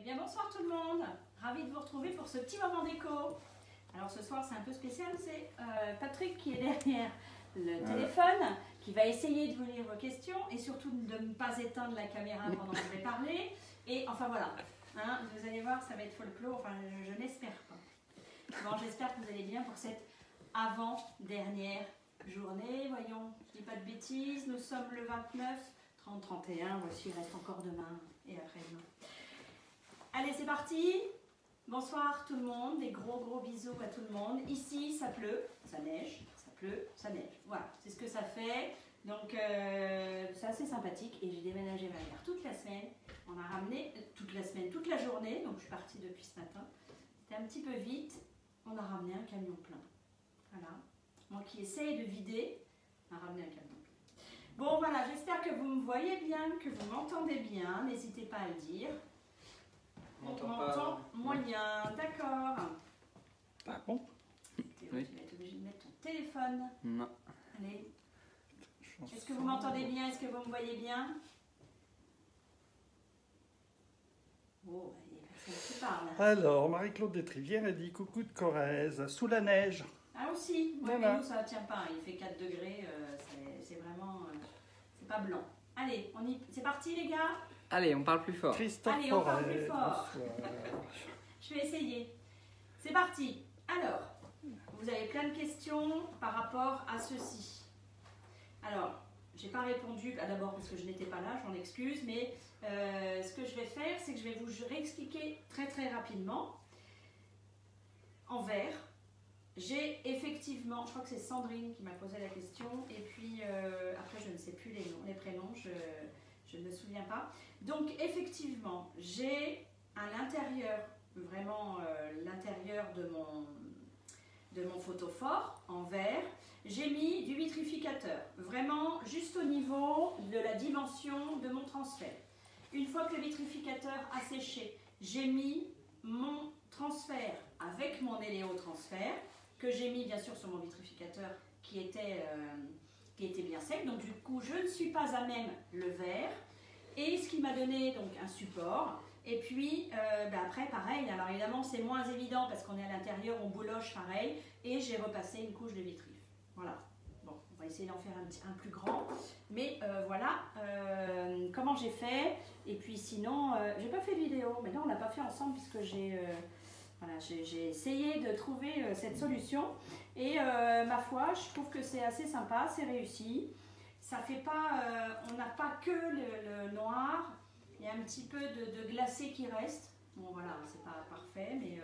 bien bonsoir tout le monde, ravie de vous retrouver pour ce petit moment d'écho. Alors ce soir c'est un peu spécial, c'est Patrick qui est derrière le téléphone, qui va essayer de vous lire vos questions et surtout de ne pas éteindre la caméra pendant que je vais parler. Et enfin voilà, hein, vous allez voir ça va être folklore, enfin je n'espère pas. Bon, j'espère que vous allez bien pour cette avant-dernière journée. Voyons, je dis pas de bêtises, nous sommes le 29, 30, 31, voici, il reste encore demain et après-demain. Allez, c'est parti. Bonsoir tout le monde, des gros bisous à tout le monde. Ici, ça pleut, ça neige, ça pleut, ça neige. Voilà, c'est ce que ça fait. Donc, c'est assez sympathique et j'ai déménagé ma mère toute la semaine. On a ramené toute la semaine, toute la journée. Donc, je suis partie depuis ce matin. C'était un petit peu vite. On a ramené un camion plein. Voilà. Moi qui essaye de vider, on a ramené un camion plein. Bon, voilà, j'espère que vous me voyez bien, que vous m'entendez bien. N'hésitez pas à le dire. On m'entend moyen, d'accord. Ah bon? Tu vas être obligé de mettre ton téléphone. Non. Allez. Est-ce que vous m'entendez bien? Est-ce que vous me voyez bien? Oh, il y a personne qui parle. Alors, Marie-Claude Détrivière a dit coucou de Corrèze, sous la neige. Ah aussi, oui, Voilà. mais nous ça ne tient pas, il fait 4 degrés, c'est vraiment, c'est pas blanc. Allez, c'est parti les gars? Allez, on parle plus fort. Christophe Allez, on parle plus Forêt, fort. bonsoir. Je vais essayer. C'est parti. Alors, vous avez plein de questions par rapport à ceci. Alors, j'ai pas répondu, d'abord parce que je n'étais pas là, j'en excuse, mais ce que je vais faire, c'est que je vais vous réexpliquer très rapidement. En vert, j'ai effectivement, je crois que c'est Sandrine qui m'a posé la question, et puis après je ne sais plus les prénoms, je ne me souviens pas. Donc effectivement, j'ai à l'intérieur, vraiment l'intérieur de mon photophore en vert, j'ai mis du vitrificateur, vraiment juste au niveau de la dimension de mon transfert. Une fois que le vitrificateur a séché, j'ai mis mon transfert avec mon éléotransfert, que j'ai mis bien sûr sur mon vitrificateur qui était bien sec. Donc du coup, je ne suis pas à même le vert. Et ce qui m'a donné donc un support. Et puis après, pareil, alors évidemment c'est moins évident parce qu'on est à l'intérieur, on bouloche pareil. Et j'ai repassé une couche de vitrif. Voilà. Bon, on va essayer d'en faire un plus grand. Mais voilà comment j'ai fait. Et puis sinon, j'ai pas fait de vidéo. Mais là, on l'a pas fait ensemble puisque j'ai essayé de trouver cette solution. Et ma foi, je trouve que c'est assez sympa, c'est réussi. Ça fait pas, on n'a pas que le noir, il y a un petit peu de glacé qui reste. Bon voilà, c'est pas parfait, mais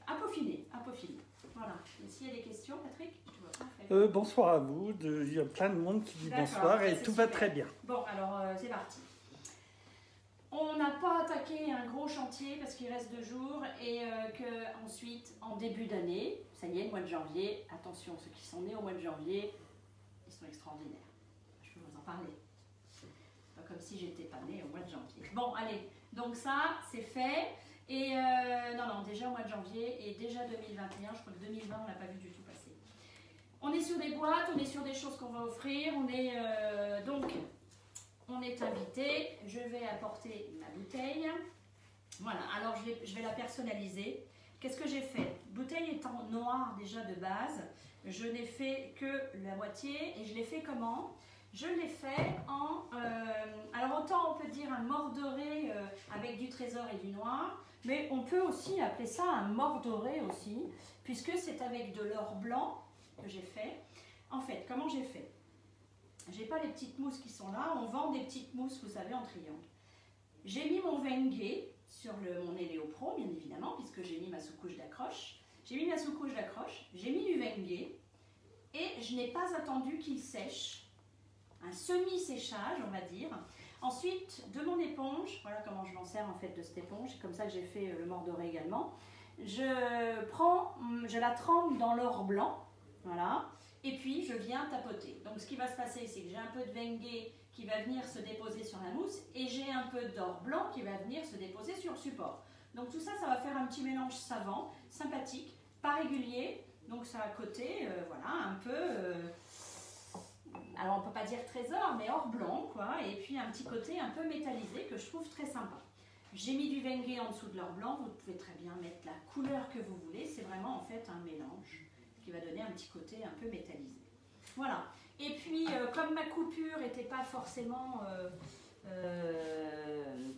à peaufiner, à peaufiner. Voilà. Et s'il y a des questions, Patrick, tu vois pas. Bonsoir à vous, il y a plein de monde qui dit bonsoir et tout super. va très bien. Bon, alors c'est parti. On n'a pas attaqué un gros chantier parce qu'il reste 2 jours et qu'ensuite, en début d'année, ça y est, le mois de janvier, attention, ceux qui sont nés au mois de janvier, ils sont extraordinaires. Je peux vous en parler. Pas comme si j'étais pas née au mois de janvier. Bon, allez, donc ça, c'est fait. Et non, déjà au mois de janvier et déjà 2021, je crois que 2020, on l'a pas vu du tout passer. On est sur des boîtes, on est sur des choses qu'on va offrir, on est donc... On est invité, je vais apporter ma bouteille. Voilà, alors je vais la personnaliser. Qu'est-ce que j'ai fait? Bouteille étant noire déjà de base, je n'ai fait que la moitié et je l'ai fait comment? Je l'ai fait en... alors autant on peut dire un mort doré avec du trésor et du noir, mais on peut aussi appeler ça un mort doré aussi, puisque c'est avec de l'or blanc que j'ai fait. En fait, comment j'ai fait? J'ai pas les petites mousses qui sont là, on vend des petites mousses, vous savez, en triangle. J'ai mis mon Wenge sur mon Eleo Pro, bien évidemment, puisque j'ai mis ma sous-couche d'accroche. J'ai mis ma sous-couche d'accroche, j'ai mis du Wenge et je n'ai pas attendu qu'il sèche. Un semi-séchage, on va dire. Ensuite, de mon éponge, voilà comment je m'en sers en fait de cette éponge, c'est comme ça que j'ai fait le mort doré également. Je la trempe dans l'or blanc, voilà. Et puis je viens tapoter. Donc ce qui va se passer, c'est que j'ai un peu de Wenge qui va venir se déposer sur la mousse et j'ai un peu d'or blanc qui va venir se déposer sur le support. Donc tout ça, ça va faire un petit mélange savant, sympathique, pas régulier. Donc ça a côté, voilà, un peu, alors on ne peut pas dire trésor, mais or blanc, quoi. Et puis un petit côté un peu métallisé que je trouve très sympa. J'ai mis du Wenge en dessous de l'or blanc. Vous pouvez très bien mettre la couleur que vous voulez. C'est vraiment en fait un mélange qui va donner un petit côté un peu métallisé. Voilà. Et puis, comme ma coupure n'était pas forcément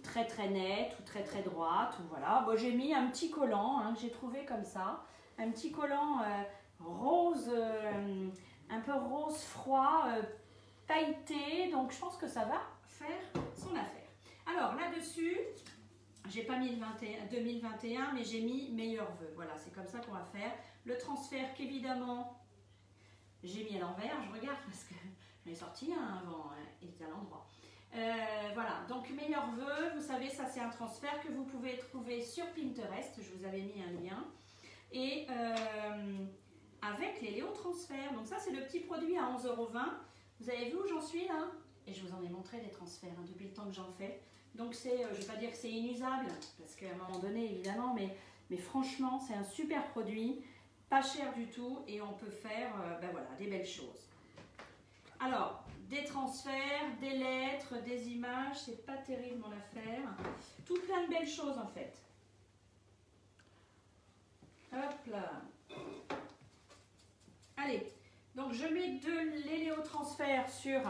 très très nette ou très très droite, ou voilà, bon, j'ai mis un petit collant hein, que j'ai trouvé comme ça. Un petit collant rose, un peu rose froid, pailleté. Donc, je pense que ça va faire son affaire. Alors, là-dessus, j'ai pas mis 2021, mais j'ai mis meilleurs vœux. Voilà, c'est comme ça qu'on va faire. Le transfert qu'évidemment, j'ai mis à l'envers. Je regarde parce que j'en ai sorti un avant, hein, il était à l'endroit. Voilà, donc meilleurs vœux, vous savez, ça c'est un transfert que vous pouvez trouver sur Pinterest. Je vous avais mis un lien. Et avec les Léo transferts. Donc ça, c'est le petit produit à 11,20 €. Vous avez vu où j'en suis là? Et je vous en ai montré des transferts hein, depuis le temps que j'en fais. Donc c'est, je ne vais pas dire que c'est inusable, parce qu'à un moment donné, évidemment, mais franchement, c'est un super produit, pas cher du tout, et on peut faire ben voilà, des belles choses. Alors, des transferts, des lettres, des images, c'est pas terrible mon affaire. Tout plein de belles choses en fait. Hop là. Allez. Donc je mets de l'héléotransfert sur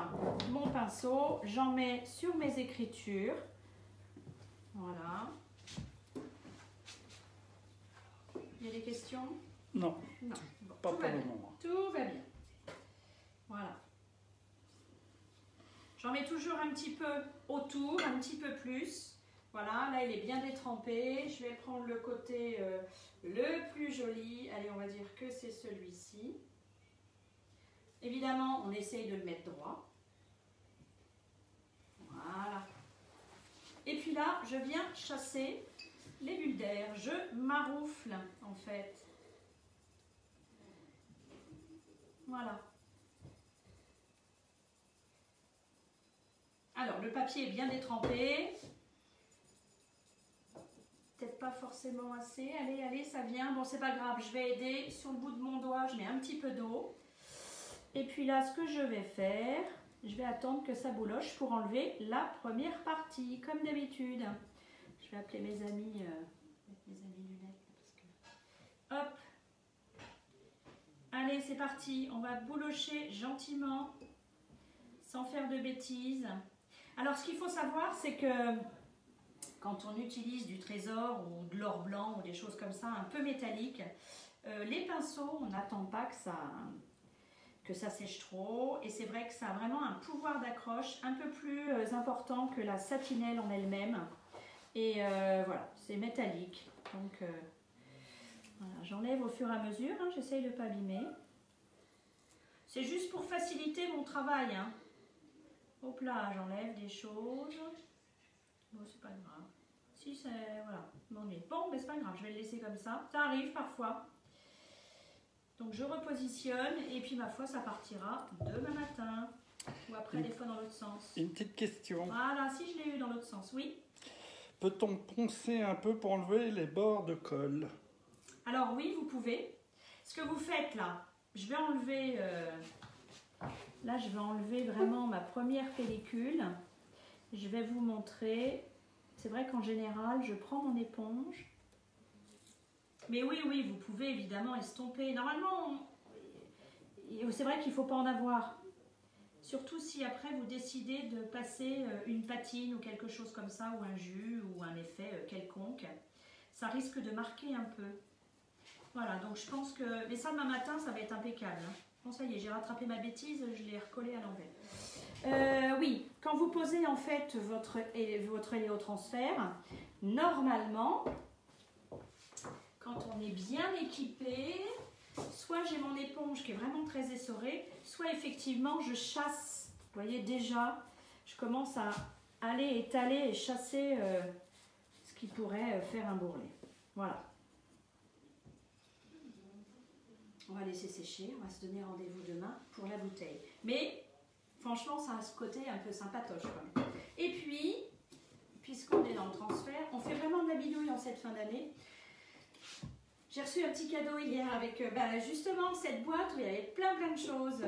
mon pinceau, j'en mets sur mes écritures. Voilà. Il y a des questions? Non, non. Bon, pas pour le moment. Tout va bien. Voilà. J'en mets toujours un petit peu autour, un petit peu plus. Voilà, là il est bien détrempé. Je vais prendre le côté le plus joli. Allez, on va dire que c'est celui-ci. Évidemment, on essaye de le mettre droit. Voilà. Et puis là, je viens chasser les bulles d'air. Je maroufle, en fait. Voilà. Alors, le papier est bien détrempé. Peut-être pas forcément assez. Allez, allez, ça vient. Bon, c'est pas grave. Je vais aider. Sur le bout de mon doigt, je mets un petit peu d'eau. Et puis là, ce que je vais faire, je vais attendre que ça bouloche pour enlever la première partie, comme d'habitude. Je vais appeler mes amis lunettes. Parce que... Hop. Allez, c'est parti. On va boulocher gentiment, sans faire de bêtises. Alors, ce qu'il faut savoir, c'est que quand on utilise du trésor ou de l'or blanc ou des choses comme ça, un peu métalliques, les pinceaux, on n'attend pas que ça sèche trop, et c'est vrai que ça a vraiment un pouvoir d'accroche un peu plus important que la satinelle en elle-même, et voilà, c'est métallique, donc voilà, j'enlève au fur et à mesure, hein, j'essaye de ne pas abîmer, c'est juste pour faciliter mon travail, hein. Hop là, j'enlève des choses, bon c'est pas grave, si c'est, voilà, bon mais c'est pas grave, je vais le laisser comme ça arrive parfois. Donc je repositionne et puis ma foi ça partira demain matin ou après des fois dans l'autre sens. Une petite question. Voilà, si je l'ai eu dans l'autre sens, oui. Peut-on poncer un peu pour enlever les bords de colle? Alors oui, vous pouvez. Ce que vous faites là, je vais enlever, là je vais enlever vraiment ma première pellicule. Je vais vous montrer. C'est vrai qu'en général, je prends mon éponge. Mais oui, oui, vous pouvez évidemment estomper. Normalement, c'est vrai qu'il ne faut pas en avoir. Surtout si après vous décidez de passer une patine ou quelque chose comme ça, ou un jus, ou un effet quelconque. Ça risque de marquer un peu. Voilà, donc je pense que... Mais ça, demain matin, ça va être impeccable. Hein. Bon, ça y est, j'ai rattrapé ma bêtise, je l'ai recollé à l'envers. Oui, quand vous posez en fait votre héléotransfert, normalement... Quand on est bien équipé, soit j'ai mon éponge qui est vraiment très essorée, soit effectivement je chasse. Vous voyez déjà, je commence à aller étaler et chasser ce qui pourrait faire un bourrelet. Voilà. On va laisser sécher, on va se donner rendez-vous demain pour la bouteille. Mais franchement, ça a ce côté un peu sympatoche quand même. Et puis, puisqu'on est dans le transfert, on fait vraiment de la bidouille en cette fin d'année. J'ai reçu un petit cadeau hier avec justement cette boîte où il y avait plein de choses.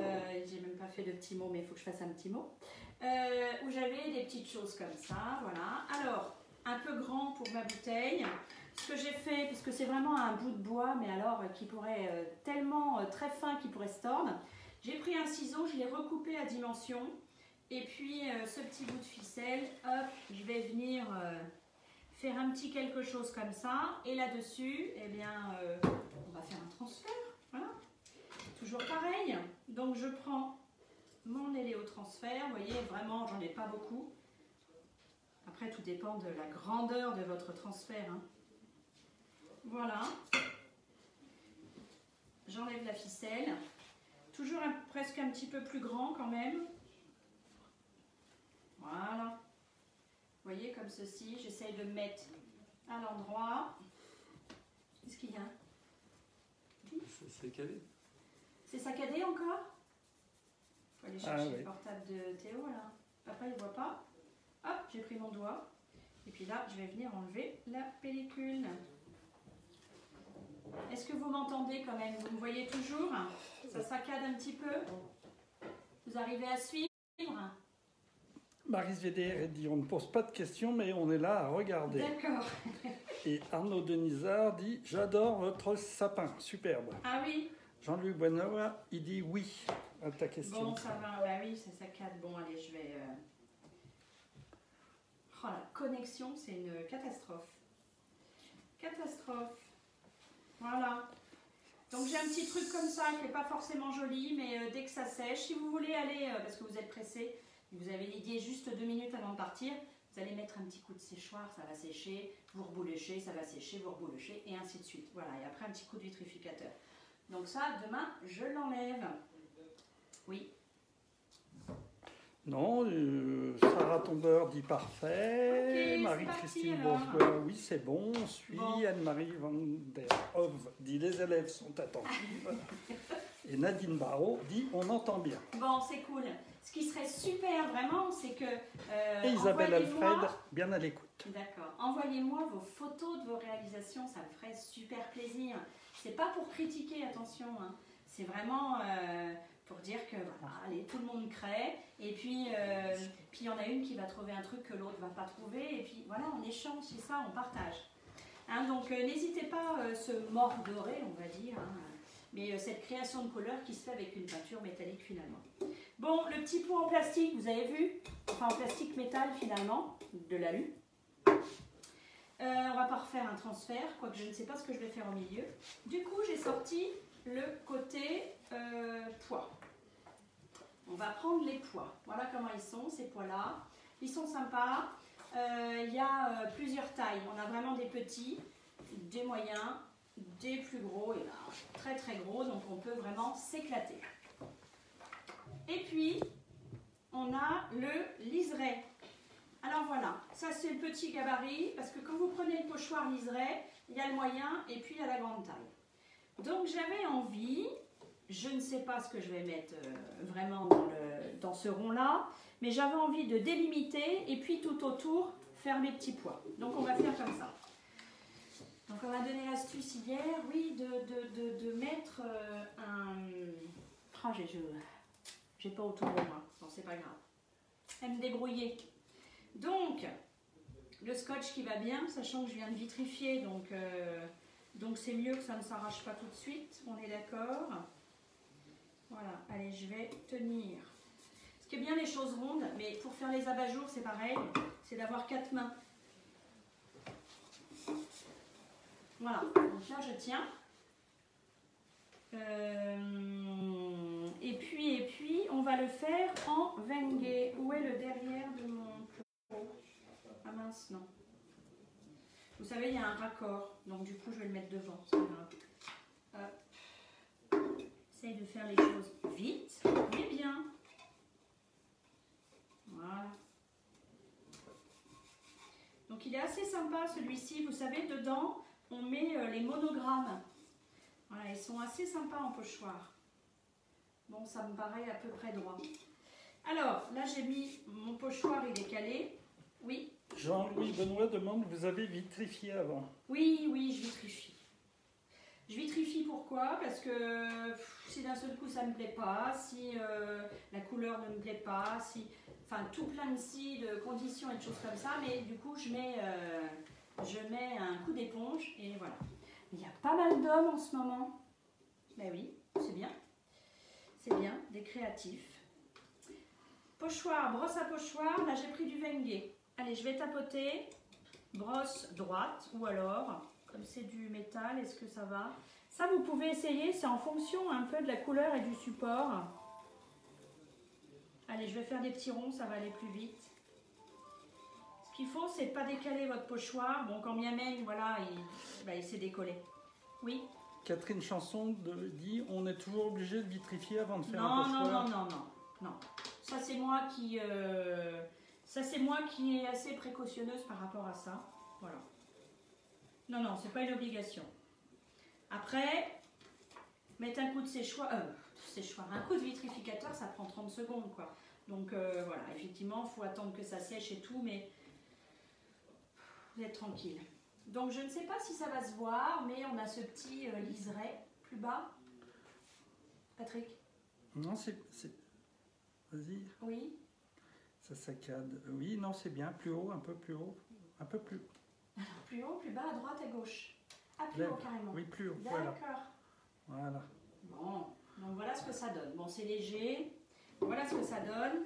J'ai même pas fait de petits mots, mais il faut que je fasse un petit mot. Où j'avais des petites choses comme ça, voilà. Alors, un peu grand pour ma bouteille. Ce que j'ai fait, puisque c'est vraiment un bout de bois, mais alors qui pourrait tellement très fin qu'il pourrait se tordre, j'ai pris un ciseau, je l'ai recoupé à dimension. Et puis ce petit bout de ficelle, hop, je vais venir faire un petit quelque chose comme ça. Et là-dessus, eh bien, on va faire un transfert. Voilà. Toujours pareil. Donc je prends mon éléotransfert. Vous voyez, vraiment, j'en ai pas beaucoup. Après, tout dépend de la grandeur de votre transfert, hein. Voilà. J'enlève la ficelle. Toujours presque un petit peu plus grand quand même. Voilà. Vous voyez, comme ceci, j'essaye de mettre à l'endroit. Qu'est-ce qu'il y a? C'est saccadé. C'est saccadé encore? Il faut aller chercher oui. le portable de Théo là. Papa, il ne voit pas. Hop, j'ai pris mon doigt. Et puis là, je vais venir enlever la pellicule. Est-ce que vous m'entendez quand même? Vous me voyez toujours? Ça saccade un petit peu? Vous arrivez à suivre? Marie Védère dit on ne pose pas de questions, mais on est là à regarder. D'accord. Et Arnaud Denisard dit j'adore votre sapin, superbe. Ah oui? Jean-Louis Buenoa, il dit oui à ta question. Bon, ça va. Bah oui, ça saccade. Bon, allez, je vais... Oh, la connexion, c'est une catastrophe. Catastrophe. Voilà. Donc j'ai un petit truc comme ça qui n'est pas forcément joli, mais dès que ça sèche, si vous voulez aller, parce que vous êtes pressé, vous avez l'idée juste 2 minutes avant de partir, vous allez mettre un petit coup de séchoir, ça va sécher, vous reboulechez, ça va sécher, vous reboulechez, et ainsi de suite. Voilà, et après un petit coup de vitrificateur. Donc ça, demain, je l'enlève. Oui. Non, Sarah Tombeur dit parfait. Ok, Marie-Christine c'est parti, Bourgeois, oui, c'est bon. On suit. Bon. Anne-Marie Van der Hove dit les élèves sont attentifs. Et Nadine Barrault dit on entend bien. Bon, c'est cool. Ce qui serait super vraiment, c'est que... Et Isabelle envoyez-moi- Alfred, bien à l'écoute. D'accord. Envoyez-moi vos photos de vos réalisations, ça me ferait super plaisir. C'est pas pour critiquer, attention, hein. C'est vraiment pour dire que voilà, allez, tout le monde crée. Et puis il y en a une qui va trouver un truc que l'autre va pas trouver. Et puis voilà, on échange, c'est ça, on partage. Hein, donc n'hésitez pas ce mordorer, on va dire. Hein, mais cette création de couleurs qui se fait avec une peinture métallique finalement. Bon, le petit pot en plastique, vous avez vu? Enfin en plastique métal finalement, de l'alu. On va pas refaire un transfert, quoique je ne sais pas ce que je vais faire au milieu. Du coup, j'ai sorti le côté pois. On va prendre les pois. Voilà comment ils sont, ces pois-là. Ils sont sympas. Il y a plusieurs tailles. On a vraiment des petits, des moyens, des plus gros et là, très très gros. Donc on peut vraiment s'éclater. Et puis, on a le liseré. Alors voilà, ça c'est le petit gabarit, parce que quand vous prenez le pochoir liseré, il y a le moyen et puis il y a la grande taille. Donc j'avais envie, je ne sais pas ce que je vais mettre vraiment dans ce rond-là, mais j'avais envie de délimiter et puis tout autour faire mes petits pois. Donc on va faire comme ça. Donc on m'a donné l'astuce hier, oui, de mettre un... Oh, j'ai pas autour de moi, bon c'est pas grave. À me débrouiller. Donc, le scotch qui va bien, sachant que je viens de vitrifier, donc c'est mieux que ça ne s'arrache pas tout de suite, on est d'accord. Voilà, allez, je vais tenir. Ce qui est bien les choses rondes, mais pour faire les abat-jours, c'est pareil, c'est d'avoir 4 mains. Voilà, donc là je tiens. Et puis, on va le faire en Wenge. Où est le derrière de mon pot? Ah mince, non. Vous savez, il y a un raccord, donc du coup, je vais le mettre devant. Essaye de faire les choses vite, mais bien. Voilà. Donc, il est assez sympa, celui-ci. Vous savez, dedans, on met les monogrammes. Voilà, ils sont assez sympas en pochoir. Bon, ça me paraît à peu près droit. Alors, là, j'ai mis mon pochoir, il est calé. Oui. Jean-Louis Benoît demande, vous avez vitrifié avant? Oui, je vitrifie. Je vitrifie pourquoi? Parce que si d'un seul coup ça ne me plaît pas, si la couleur ne me plaît pas, si, enfin tout plein de conditions et de choses comme ça, mais du coup je mets un coup d'éponge et voilà. Il y a pas mal d'hommes en ce moment. Ben oui, c'est bien. C'est bien, des créatifs. Pochoir, brosse à pochoir, là j'ai pris du Wenge. Allez, je vais tapoter. Brosse droite ou alors, comme c'est du métal, est-ce que ça va? Ça, vous pouvez essayer, c'est en fonction un peu de la couleur et du support. Allez, je vais faire des petits ronds, ça va aller plus vite. Ce qu'il faut, c'est pas décaler votre pochoir. Bon, quand bien même, voilà, il s'est décollé. Oui? Catherine Chanson dit on est toujours obligé de vitrifier avant de faire Non, un pochoir. non. Ça, c'est moi qui est assez précautionneuse par rapport à ça. Voilà. Non, c'est pas une obligation. Après, mettre un coup de séchoir, un coup de vitrificateur, ça prend 30 secondes, quoi. Donc voilà, effectivement, il faut attendre que ça sèche et tout, mais vous êtes tranquille. Donc je ne sais pas si ça va se voir, mais on a ce petit liseré plus bas. Patrick? Non, c'est... Vas-y. Oui. Ça saccade. Oui, non, c'est bien. Plus haut, un peu plus haut. Un peu plus... Alors, plus haut, plus bas, à droite, à gauche. Ah, plus Lève. haut carrément. Oui, plus haut. D'accord. Voilà. Bon, donc voilà ce que ça donne. Bon, c'est léger. Voilà ce que ça donne.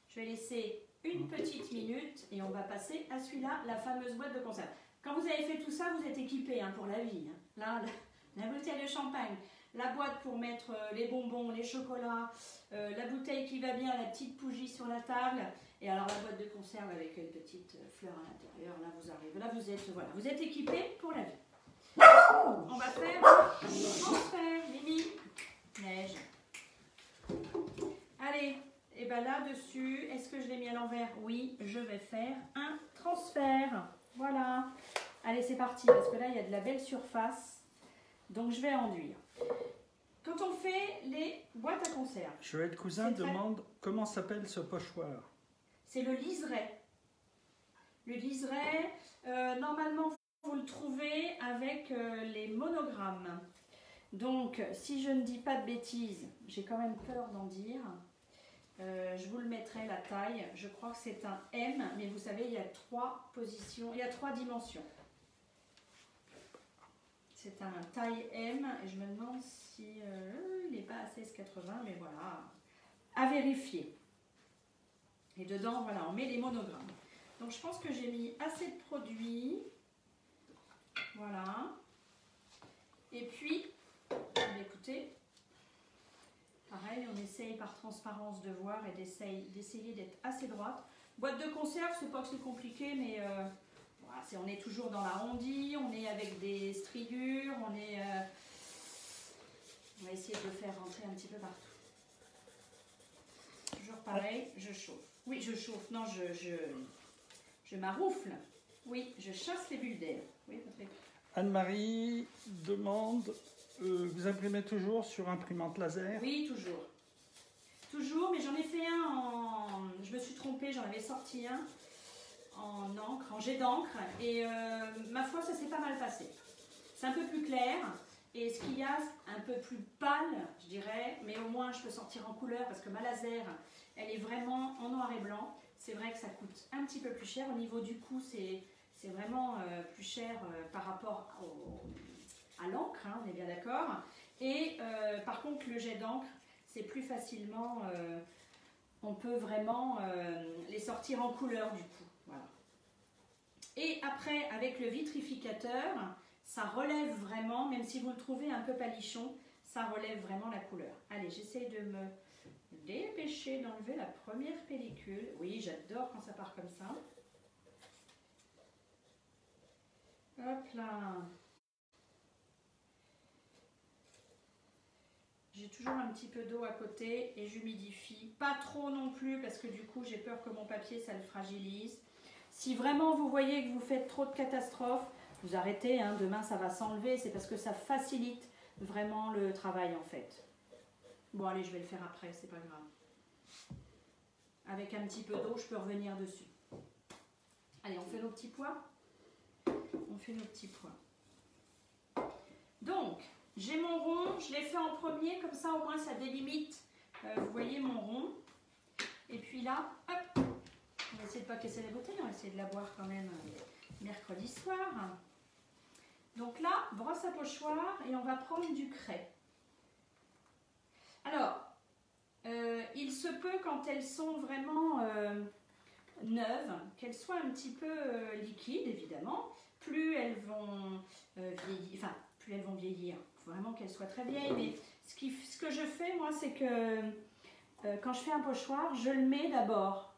Je vais laisser une petite minute et on va passer à celui-là, la fameuse boîte de conserve. Quand vous avez fait tout ça, vous êtes équipé hein, pour la vie. Hein. Là, la bouteille de champagne, la boîte pour mettre les bonbons, les chocolats, la bouteille qui va bien, la petite bougie sur la table, et alors la boîte de conserve avec une petite fleur à l'intérieur. Là, vous arrivez. Là, vous êtes équipé pour la vie. On va faire un transfert, Mimi. Neige. Allez, et bien là-dessus, est-ce que je l'ai mis à l'envers? Oui, je vais faire un transfert. Voilà. Allez, c'est parti, parce que là, il y a de la belle surface. Donc, je vais enduire. Quand on fait les boîtes à conserve... Joël Cousin demande comment s'appelle ce pochoir. C'est le liseré. Le liseré, normalement, vous le trouvez avec les monogrammes. Donc, si je ne dis pas de bêtises, j'ai quand même peur d'en dire. Je vous le mettrai la taille. Je crois que c'est un M, mais vous savez, il y a 3 positions, il y a 3 dimensions. C'est un taille M, et je me demande si il n'est pas à 16,80, mais voilà, à vérifier. Et dedans, voilà, on met les monogrammes. Donc, je pense que j'ai mis assez de produit. Voilà. Et puis, écoutez, pareil, on essaye par transparence de voir et d'essayer d'être assez droite. Boîte de conserve, c'est pas que c'est compliqué, mais voilà, on est toujours dans l'arrondi, on est avec des stridures, on va essayer de le faire rentrer un petit peu partout. Toujours pareil, je chauffe. Oui, je chauffe. Non, je maroufle. Oui, je chasse les bulles d'air. Oui, Patrick. Anne-Marie demande, vous imprimez toujours sur imprimante laser? Oui, toujours. Toujours, mais j'en ai fait un en... Je me suis trompée, j'en avais sorti un en encre, en jet d'encre, et ma foi, ça s'est pas mal passé. C'est un peu plus clair, et ce qu'il y a, un peu plus pâle, je dirais, mais au moins je peux sortir en couleur, parce que ma laser, elle est vraiment en noir et blanc. C'est vrai que ça coûte un petit peu plus cher. Au niveau du coût, c'est vraiment plus cher par rapport à l'encre, hein, on est bien d'accord. Et par contre, le jet d'encre, c'est plus facilement, on peut vraiment les sortir en couleur du coup. Voilà. Et après, avec le vitrificateur, ça relève vraiment, même si vous le trouvez un peu palichon, ça relève vraiment la couleur. Allez, j'essaye de me dépêcher d'enlever la première pellicule. Oui, j'adore quand ça part comme ça. Hop là. J'ai toujours un petit peu d'eau à côté et j'humidifie. Pas trop non plus parce que du coup j'ai peur que mon papier ça le fragilise. Si vraiment vous voyez que vous faites trop de catastrophes, vous arrêtez, hein, demain ça va s'enlever. C'est parce que ça facilite vraiment le travail en fait. Bon allez, je vais le faire après, c'est pas grave. Avec un petit peu d'eau, je peux revenir dessus. Allez, on fait nos petits pois. On fait nos petits pois. Donc, J'ai mon rond, je l'ai fait en premier, comme ça au moins ça délimite, vous voyez mon rond. Et puis là, hop, on va essayer de ne pas casser la bouteille, on va essayer de la boire quand même mercredi soir. Donc là, brosse à pochoir et on va prendre du craie. Alors, il se peut quand elles sont vraiment neuves, qu'elles soient un petit peu liquides évidemment, plus elles vont vieillir, enfin plus elles vont vieillir, il faut vraiment qu'elles soient très vieilles, mais ce que je fais moi c'est que quand je fais un pochoir, je le mets d'abord,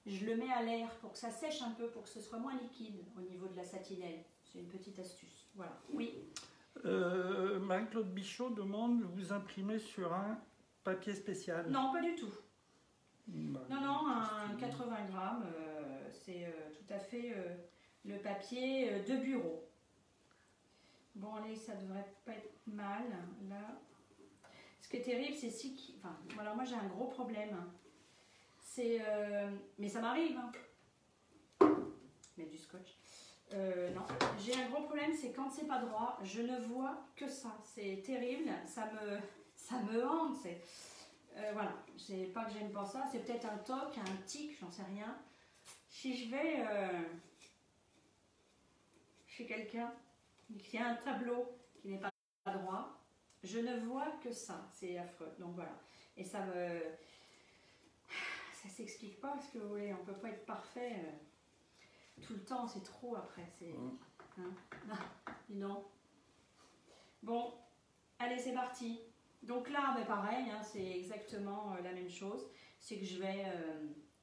je le mets à l'air pour que ça sèche un peu, pour que ce soit moins liquide au niveau de la satinelle, c'est une petite astuce, voilà, oui. Marie-Claude Bichot demande, vous imprimez sur un papier spécial? Non, pas du tout. Bah, Non, un 80 grammes, c'est tout à fait le papier de bureau. Bon, allez, ça devrait pas être mal, là. Ce qui est terrible, c'est si... Enfin, voilà, moi j'ai un gros problème. C'est... mais ça m'arrive, hein. Mettre du scotch. Non, j'ai un gros problème, c'est quand c'est pas droit, je ne vois que ça. C'est terrible, ça me hante, c'est... voilà, c'est pas que j'aime pas ça, c'est peut-être un toc, un tic, j'en sais rien. Si je vais chez quelqu'un qui a un tableau qui n'est pas droit, je ne vois que ça, c'est affreux. Donc voilà, et ça s'explique pas, parce que vous voulez, on peut pas être parfait tout le temps, c'est trop après, c'est... Hein, non. Bon, allez, c'est parti. Donc là, ben pareil, hein, c'est exactement la même chose. C'est que je vais...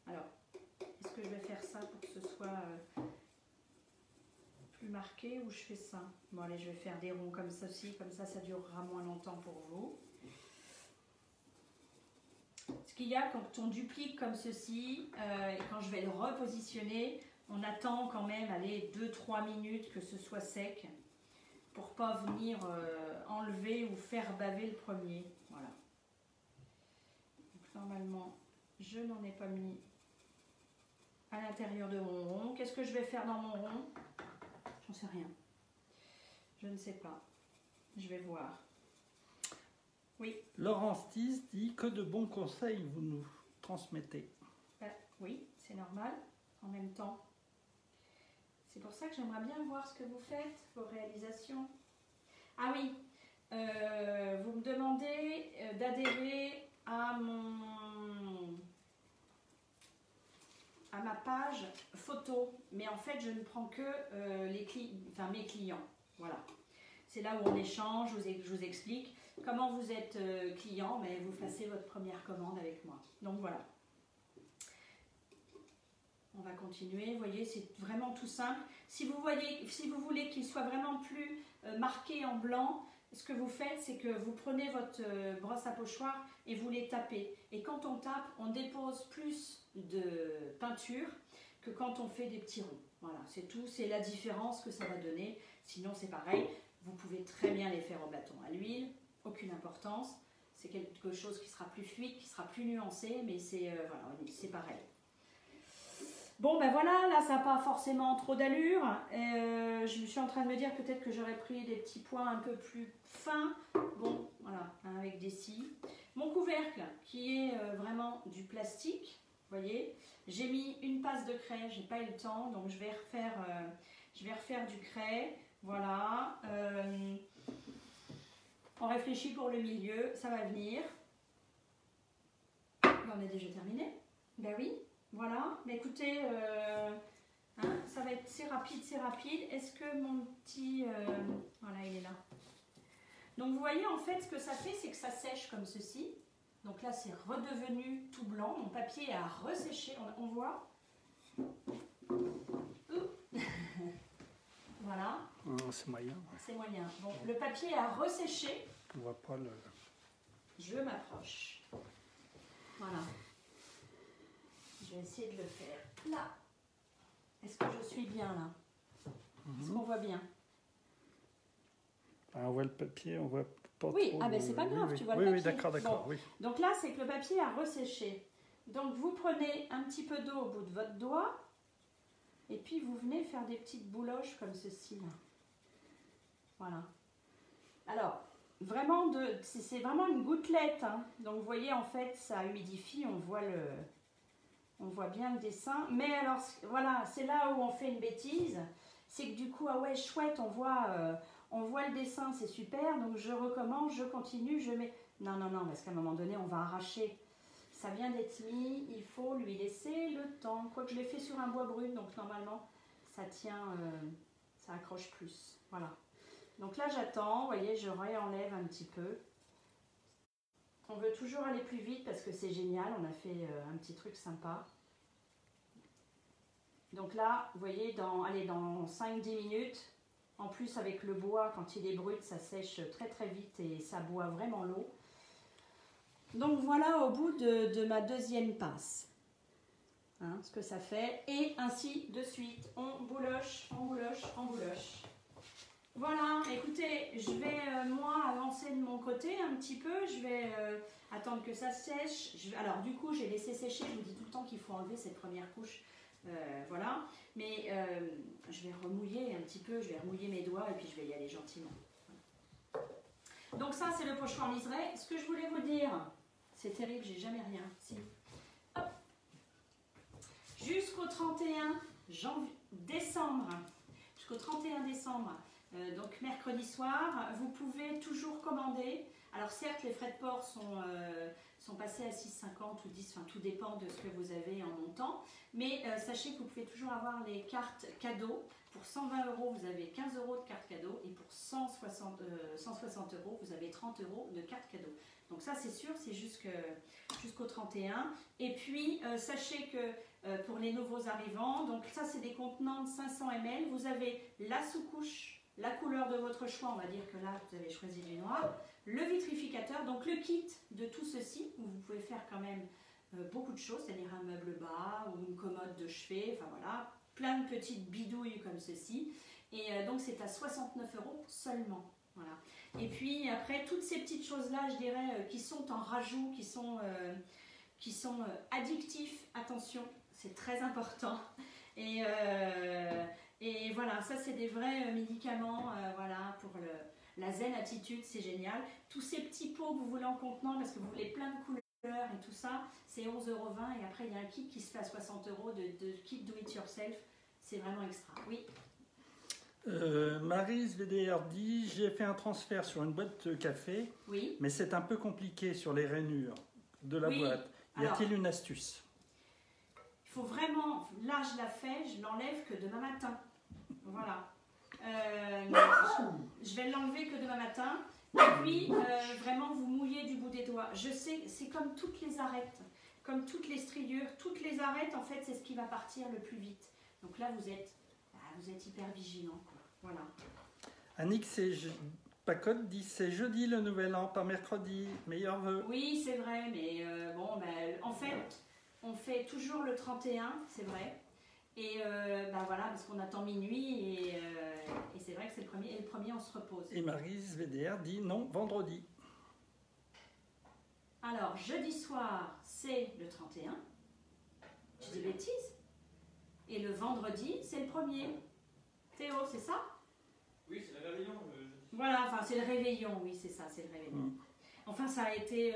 alors, est-ce que je vais faire ça pour que ce soit plus marqué ou je fais ça? Bon, allez, je vais faire des ronds comme ceci, comme ça durera moins longtemps pour vous. Ce qu'il y a quand on duplique comme ceci, et quand je vais le repositionner, on attend quand même, allez, 2-3 minutes que ce soit sec, pour pas venir enlever ou faire baver le premier. Voilà. Donc, normalement, je n'en ai pas mis à l'intérieur de mon rond. Qu'est-ce que je vais faire dans mon rond? J'en sais rien. Je ne sais pas. Je vais voir. Oui. Laurence Thies dit que de bons conseils vous nous transmettez. Oui, c'est normal. En même temps, c'est pour ça que j'aimerais bien voir ce que vous faites, vos réalisations. Ah oui, vous me demandez d'adhérer à ma page photo, mais en fait je ne prends que mes clients. Voilà, c'est là où on échange, je vous explique comment vous êtes client, mais vous passez votre première commande avec moi. Donc voilà. On va continuer, vous voyez, c'est vraiment tout simple. Si vous voulez qu'il soit vraiment plus marqué en blanc, ce que vous faites, c'est que vous prenez votre brosse à pochoir et vous les tapez. Et quand on tape, on dépose plus de peinture que quand on fait des petits ronds. Voilà, c'est tout, c'est la différence que ça va donner. Sinon, c'est pareil, vous pouvez très bien les faire au bâton à l'huile, aucune importance. C'est quelque chose qui sera plus fluide, qui sera plus nuancé, mais c'est voilà, c'est pareil. Bon ben voilà, là ça n'a pas forcément trop d'allure. Je suis en train de me dire peut-être que j'aurais pris des petits points un peu plus fins. Bon, voilà, hein, avec des scies. Mon couvercle qui est vraiment du plastique, vous voyez. J'ai mis une passe de craie, j'ai pas eu le temps, donc je vais refaire du craie. Voilà. On réfléchit pour le milieu, ça va venir. On est déjà terminé. Ben oui. Voilà, mais écoutez, hein, ça va être, c'est rapide, c'est rapide. Est-ce que mon petit... voilà, il est là. Donc vous voyez, en fait, ce que ça fait, c'est que ça sèche comme ceci. Donc là, c'est redevenu tout blanc. Mon papier a resséché, on voit. Voilà. C'est moyen. C'est moyen. Bon, le papier a resséché. On voit pas le... Je m'approche. Voilà. Je vais essayer de le faire là. Est-ce que je suis bien là? Est-ce qu'on voit bien? On voit le papier, on voit pas oui, trop. Ah ben c'est pas grave, oui, tu vois oui, le papier. Oui, d'accord, d'accord. Bon. Oui. Donc là, c'est que le papier a resséché. Donc vous prenez un petit peu d'eau au bout de votre doigt et puis vous venez faire des petites bouloches comme ceci là. Voilà. Alors, vraiment c'est vraiment une gouttelette. Hein. Donc vous voyez, en fait, ça humidifie, on voit bien le dessin. Mais alors, voilà, c'est là où on fait une bêtise. C'est que du coup, ah ouais, chouette, on voit le dessin, c'est super. Donc je recommence, je continue, je mets... Non, non, non, parce qu'à un moment donné, on va arracher. Ça vient d'être mis, il faut lui laisser le temps. Quoique je l'ai fait sur un bois brut, donc normalement, ça tient, ça accroche plus. Voilà. Donc là, j'attends, vous voyez, je réenlève un petit peu. On veut toujours aller plus vite parce que c'est génial, on a fait un petit truc sympa. Donc là, vous voyez, dans 5-10 minutes, en plus avec le bois, quand il est brut, ça sèche très très vite et ça boit vraiment l'eau. Donc voilà au bout de ma deuxième passe, hein, ce que ça fait. Et ainsi de suite, on bouloche, on bouloche, on bouloche. Voilà, écoutez, je vais moi avancer de mon côté un petit peu, je vais attendre que ça sèche. Alors du coup, j'ai laissé sécher, je vous dis tout le temps qu'il faut enlever cette première couche, voilà. Mais je vais remouiller un petit peu, je vais remouiller mes doigts et puis je vais y aller gentiment. Donc ça, c'est le pocheron liseré. Ce que je voulais vous dire, c'est terrible, j'ai jamais rien. Si. Hop. Jusqu'au 31 décembre, jusqu'au 31 décembre, donc mercredi soir, vous pouvez toujours commander. Alors certes, les frais de port sont passés à 6,50 ou 10, enfin tout dépend de ce que vous avez en montant. Mais sachez que vous pouvez toujours avoir les cartes cadeaux. Pour 120 €, vous avez 15 € de carte cadeau. Et pour 160 €, vous avez 30 € de carte cadeau. Donc ça, c'est sûr, c'est jusqu'au 31. Et puis, sachez que pour les nouveaux arrivants, donc ça, c'est des contenants de 500 ml. Vous avez la sous-couche, la couleur de votre choix. On va dire que là, vous avez choisi du noir. Le vitrificateur, donc le kit de tout ceci, où vous pouvez faire quand même beaucoup de choses, c'est-à-dire un meuble bas ou une commode de chevet, enfin voilà, plein de petites bidouilles comme ceci. Et donc c'est à 69 € seulement. Voilà. Et puis après, toutes ces petites choses-là, je dirais, qui sont en rajout, qui sont addictifs, attention, c'est très important. Et voilà, ça c'est des vrais médicaments, voilà, pour la zen attitude, c'est génial. Tous ces petits pots que vous voulez en contenant, parce que vous voulez plein de couleurs et tout ça, c'est 11,20 € et après il y a un kit qui se fait à 60 € de kit do it yourself, c'est vraiment extra. Oui. Maryse VDR dit: j'ai fait un transfert sur une boîte de café, oui, mais c'est un peu compliqué sur les rainures de la boîte. Y a-t-il une astuce? Il faut vraiment, là je la fais, je l'enlève que demain matin. Voilà. Je vais l'enlever que demain matin. Et puis, vraiment, vous mouillez du bout des doigts. Je sais, c'est comme toutes les arêtes, comme toutes les striures. Toutes les arêtes, en fait, c'est ce qui va partir le plus vite. Donc là, vous êtes hyper vigilant. Voilà. Annick Pacotte dit: c'est jeudi le nouvel an, pas mercredi. Meilleurs vœux. Oui, c'est vrai, mais bon, ben, en fait, on fait toujours le 31, c'est vrai. Et ben voilà, parce qu'on attend minuit et c'est vrai que c'est le premier. Et le premier, on se repose. Et Maryse VDR dit: non, vendredi. Alors, jeudi soir, c'est le 31. Je dis bêtises. Et le vendredi, c'est le premier. Théo, c'est ça? Oui, c'est le réveillon. Voilà, enfin, c'est le réveillon, oui, c'est ça, c'est le réveillon. Enfin, ça a été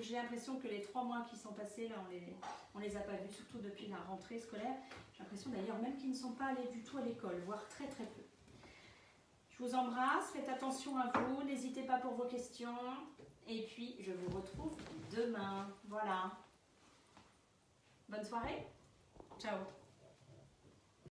j'ai l'impression que les 3 mois qui sont passés, là, on les a pas vus, surtout depuis la rentrée scolaire. J'ai l'impression d'ailleurs même qu'ils ne sont pas allés du tout à l'école, voire très très peu. Je vous embrasse, faites attention à vous, n'hésitez pas pour vos questions. Et puis, je vous retrouve demain. Voilà. Bonne soirée. Ciao.